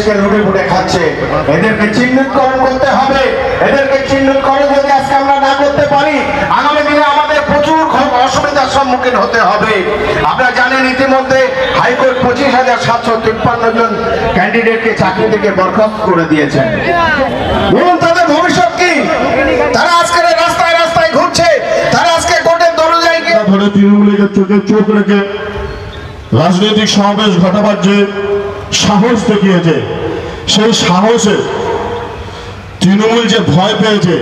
আজকে লুটে পুটে খাচ্ছে। এদেরকে চিহ্নিতকরণ করতে হবে। এদেরকে চিহ্নিতকরণ যদি আজকে আমরা না করতে পারি, আগামী দিনে আমাদের প্রচুর অসুবিধার সম্মুখীন হতে হবে। আপনারা জানেন ইতিমধ্যে হাইকোর্ট 25,753 জন ক্যান্ডিডেটকে চাকরি থেকে বরখাস্ত করে দিয়েছেন। বলুন তাদের ভবিষ্যৎ কি? তারা আজকের রাস্তায় রাস্তায় ঘুরছে, তারা আজকে কোর্টের দরজায় গিয়ে ধরে তৃণমূলের চোখে চোখ রেখে রাজনৈতিক সমাবেশ ঘটাবার যে সাহস দেখিয়েছে, সেই সাহসে তৃণমূল যে ভয় পেয়েছে,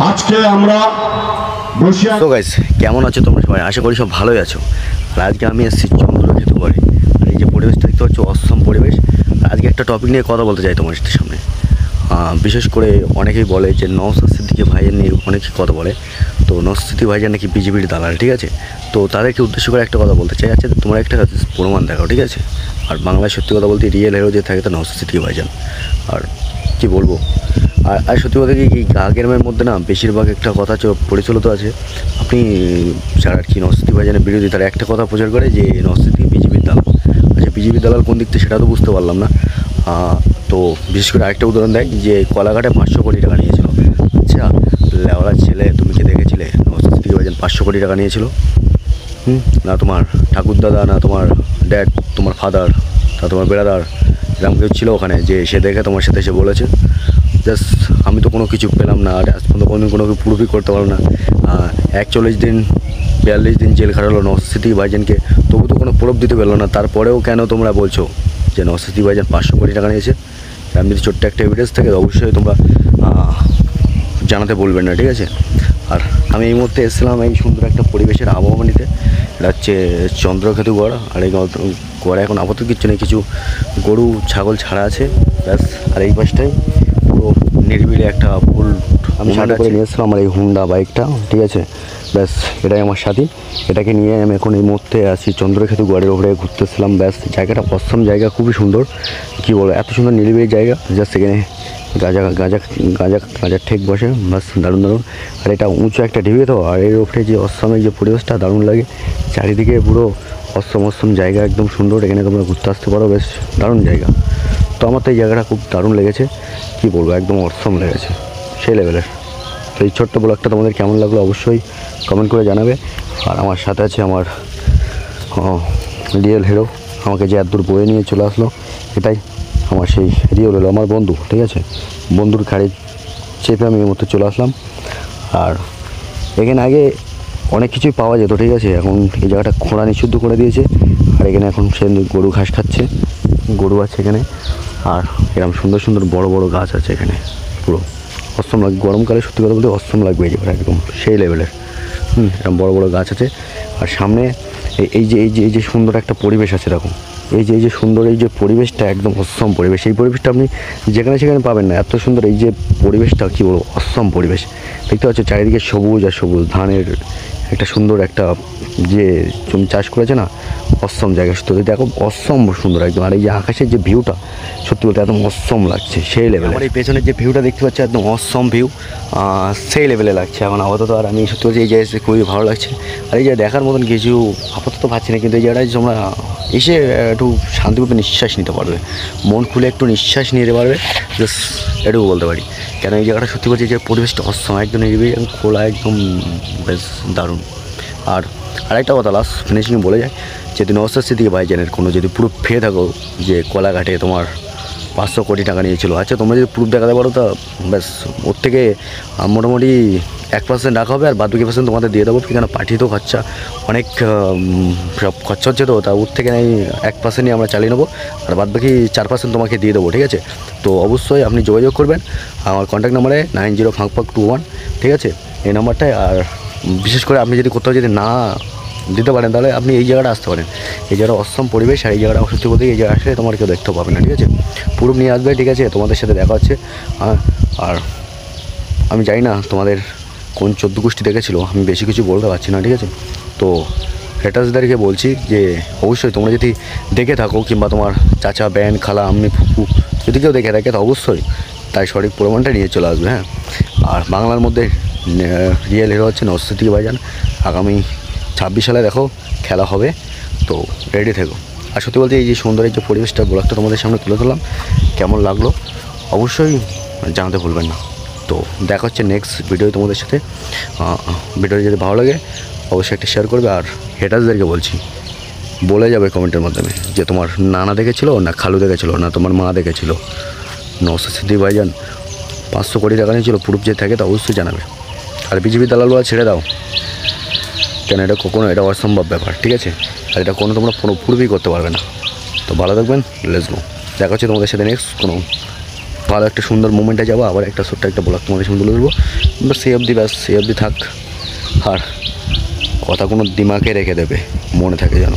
আজকে আমরা বসে তো গাইস, কেমন আছো তোমরা সবাই? আশা করি সব ভালোই আছো। আর আজকে আমি এসেছি চন্দ্রকেতু গড়ে। আর এই যে পরিবেশটা দেখতে পাচ্ছ, অসম পরিবেশ। আর আজকে একটা টপিক নিয়ে কথা বলতে চাই তোমার সামনে। বিশেষ করে অনেকেই বলে যে নওশাদ সিদ্দিকী ভাইয়ের নিয়ে অনেকেই কথা বলে। তো নওশাদ সিদ্দিকী ভাইজান নাকি বিজেপির দালাল, ঠিক আছে? তো তাদেরকে উদ্দেশ্য করে একটা কথা বলতে চাই। আচ্ছা, তোমরা একটা প্রমাণ দেখাও, ঠিক আছে? আর বাংলায় সত্যি কথা বলতে রিয়েল হিরো যে থাকে তা নওশাদ সিদ্দিকী ভাইজান। আর কি বলবো, আর সত্যি কথা কি, এই গেমের মধ্যে না বেশিরভাগ একটা কথা পরিচালিত আছে। আপনি যারা আর কি নওশাদ সিদ্দিকী ভাইজানের বিরোধী, তারা একটা কথা প্রচার করে যে নওশাদ সিদ্দিকী বিজেপির দালাল। আচ্ছা, বিজেপির দালাল কোন দিক থেকে সেটা তো বুঝতে পারলাম না। তো বিশেষ করে আরেকটা উদাহরণ দেয় যে কলাঘাটে 500 কোটি টাকা নিয়েছিল। আচ্ছা, লেওড়ার ছেলে, তুমি কি দেখেছিলে নওশাদ সিদ্দিকী ভাইজান 500 কোটি টাকা নিয়েছিল? না তোমার ঠাকুরদাদা, না তোমার ড্যাড, তোমার ফাদার, না তোমার বেড়াদার, এরকম কেউ ছিল ওখানে যে সে দেখে তোমার সাথে এসে বলেছে? জাস্ট আমি তো কোনো কিছু পেলাম না, আর আজ পর্যন্ত কোনো কিছু প্রুফই করতে পারলাম না। 41 দিন 42 দিন জেল খাটালো নওশাদ সিদ্দিকী ভাইজানকে, তবু তো কোনো প্রুফ দিতে পারলো না। তারপরেও কেন তোমরা বলছো যে নওশাদ সিদ্দিকী ভাইজান 500 কোটি টাকা নিয়েছে? আমি যদি ছোট্ট একটা এভিডেন্স থাকে অবশ্যই তোমরা জানাতে বলবেন না, ঠিক আছে? আর আমি এই মুহূর্তে এসেছিলাম এই সুন্দর একটা পরিবেশের আবহাওয়া নিতে। এটা হচ্ছে চন্দ্রকেতু গড়। আর এই গড়ে এখন আপাতত কিচ্ছু নেই, কিছু গরু ছাগল ছাড়া আছে ব্যাস। আর এই পাশটাই পুরো নিরিবিলি একটা ফুল। আমি সাথে করে নিয়ে এসেছিলাম আমার এই হুন্ডা বাইকটা, ঠিক আছে? ব্যাস, এটাই আমার সাথী। এটাকে নিয়ে আমি এখন এই মুহূর্তে আছি চন্দ্রকেতু গড়ের ওপরে ঘুরতেছিলাম। ব্যাস, জায়গাটা অসম জায়গা, খুবই সুন্দর। কী বলবো, এত সুন্দর নিরিবিলি জায়গা। জাস্ট এখানে গাঁজা ঠেক বসে, বাস দারুণ দারুণ। আর এটা উঁচু একটা ঢিবি তো, আর এর ওপরে যে অসমের যে পরিবেশটা দারুণ লাগে। চারিদিকে পুরো অসম জায়গা, একদম সুন্দর। এখানে তোমরা ঘুরতে আসতে পারো, বেশ দারুণ জায়গা। তো আমার তো এই জায়গাটা খুব দারুণ লেগেছে, কী বলবো, একদম অসম লেগেছে, সেই লেভেলের। তো এই ছোট্ট ব্লগটা তোমাদের কেমন লাগলো অবশ্যই কমেন্ট করে জানাবে। আর আমার সাথে আছে আমার রিয়েল হিরো, আমাকে যে এত দূর বয়ে নিয়ে চলে আসলো, এটাই আমার সেই রিয়েল হলো আমার বন্ধু, ঠিক আছে? বন্ধুর গাড়ি চেপে আমি এর মধ্যে চলে আসলাম। আর এখানে আগে অনেক কিছুই পাওয়া যেত, ঠিক আছে? এখন এই জায়গাটা খোঁড়া নিষিদ্ধ করে দিয়েছে। আর এখানে এখন সে গরু ঘাস খাচ্ছে, গরু আছে এখানে। আর এরকম সুন্দর সুন্দর বড় বড় গাছ আছে এখানে, পুরো অসম লাগবে। গরমকালে সত্যি কথা বলতে অসম লাগবে এই জায়গাটা, একদম সেই লেভেলের। এরকম বড় বড় গাছ আছে। আর সামনে এই যে সুন্দর একটা পরিবেশ আছে, এরকম এই যে সুন্দর এই যে পরিবেশটা, একদম অসম পরিবেশ। এই পরিবেশটা আপনি যেখানে সেখানে পাবেন না, এত সুন্দর এই যে পরিবেশটা, কী বলবো, অসম পরিবেশ। দেখতে পাচ্ছ চারিদিকে সবুজ আর সবুজ, ধানের একটা সুন্দর একটা যে জমি চাষ করেছে না, অসম জায়গা। সত্যি দেখো অসম সুন্দর একদম। আর এই যে আকাশের যে ভিউটা, সত্যি বলতে একদম অসম লাগছে, সেই লেভেলে। আমার এই পেছনের যে ভিউটা দেখতে পাচ্ছি, একদম অসম ভিউ, সেই লেভেলে লাগছে এখন আপাতত। আর আমি সত্যি বলছি এই জায়গায় খুবই ভালো লাগছে। আর এই যে দেখার মতন কিছু আপাতত পাচ্ছি না, কিন্তু এই জায়গাটায় তোমরা এসে একটু শান্তিপূর্ণ নিঃশ্বাস নিতে পারবে, মন খুলে একটু নিঃশ্বাস নিতে পারবে, জাস্ট এটুকু বলতে পারি। কেন এই জায়গাটা সত্যি বলছি যে পরিবেশটা অসম, একদম নিরিবিলি, খোলা, একদম বেশ দারুণ। আর আরেকটা কথা লাস্ট ফিনিশিং বলে যায়, যদি নওশাদ সিদ্দিকী ভাইজানের কোনো যদি প্রুফ পেয়ে থাকো যে কলাঘাটে তোমার 500 কোটি টাকা নিয়েছিল, আচ্ছা তোমরা যদি প্রুফ দেখাতে পারো তা ব্যাস, ওর থেকে মোটামুটি 1% রাখা হবে, আর বাদ বাকি % তোমাদের দিয়ে দেবো। কেন পাঠিয়ে তো খরচা অনেক, সব খরচা হচ্ছে, তো তা ওর থেকে নেই 1% আমরা চালিয়ে নেবো, আর বাদ বাকি 4% তোমাকে দিয়ে দেবো, ঠিক আছে? তো অবশ্যই আপনি যোগাযোগ করবেন আমার কন্ট্যাক্ট নাম্বারে 905521, ঠিক আছে? এই নাম্বারটায়। আর বিশেষ করে আপনি যদি কোথাও যদি না দিতে পারেন, তাহলে আপনি এই জায়গাটা আসতে পারেন। এই জায়গাটা অসম পরিবেশ, আর এই জায়গাটা সত্যি বলতে এই জায়গায় আসলে তোমার কেউ দেখতেও পাবে না, ঠিক আছে? প্রুফ নিয়ে আসবে, ঠিক আছে? তোমাদের সাথে দেখা হচ্ছে। আর আমি জানি না তোমাদের কোন 14 গোষ্ঠী দেখেছিলো, আমি বেশি কিছু বলতে পারছি না, ঠিক আছে? তো হেটার্সদেরকে বলছি যে অবশ্যই তোমরা যদি দেখে থাকো, কিংবা তোমার চাচা, ব্যান, খালা, আম্মি, ফুপু যদি কেউ দেখে থাকে, তো অবশ্যই তাই সঠিক প্রমাণটা নিয়ে চলে আসবে, হ্যাঁ? আর বাংলার মধ্যে রিয়েল হিরো হচ্ছে নওশাদ সিদ্দিকী ভাইজান। আগামী 26 সালে দেখো খেলা হবে, তো রেডি থেকো। আর সত্যি বলতে এই যে সুন্দর এই যে পরিবেশটা ব্লগটা তোমাদের সামনে তুলে ধরলাম, কেমন লাগলো অবশ্যই জানাতে ভুলবেন না। তো দেখা হচ্ছে নেক্সট ভিডিও তোমাদের সাথে। ভিডিও যদি ভালো লাগে অবশ্যই একটা শেয়ার করবে, আর হেটার্সদেরকে বলছি বলে যাবে কমেন্টের মাধ্যমে যে তোমার নানা দেখেছিল না খালু দেখেছিল না তোমার মা দেখেছিল। নওশাদ সিদ্দিকী ভাইজান 500 কোটি টাকা নিয়েছিল, প্রুফ যে থাকে তা অবশ্যই জানাবে। আর বিজেপি দালালরা ছেড়ে দাও, কেন এটা কখনো এটা অসম্ভব ব্যাপার, ঠিক আছে? আর এটা কোনো তোমরা পুরোপুরি করতে পারবে না। তো ভালো থাকবেন, লেটস গো। দেখা হচ্ছে তোমাদের সাথে নেক্সট কোনো ভালো একটা সুন্দর মুমেন্টে যাবো, আবার একটা ছোট্ট একটা ব্লগ তোমাদের সামনে তুলে দেবো। বাস সেই অবধি, ব্যাস সেই অবধি থাক। আর কথা কোনো দিমাগে রেখে দেবে, মনে থাকে যেন।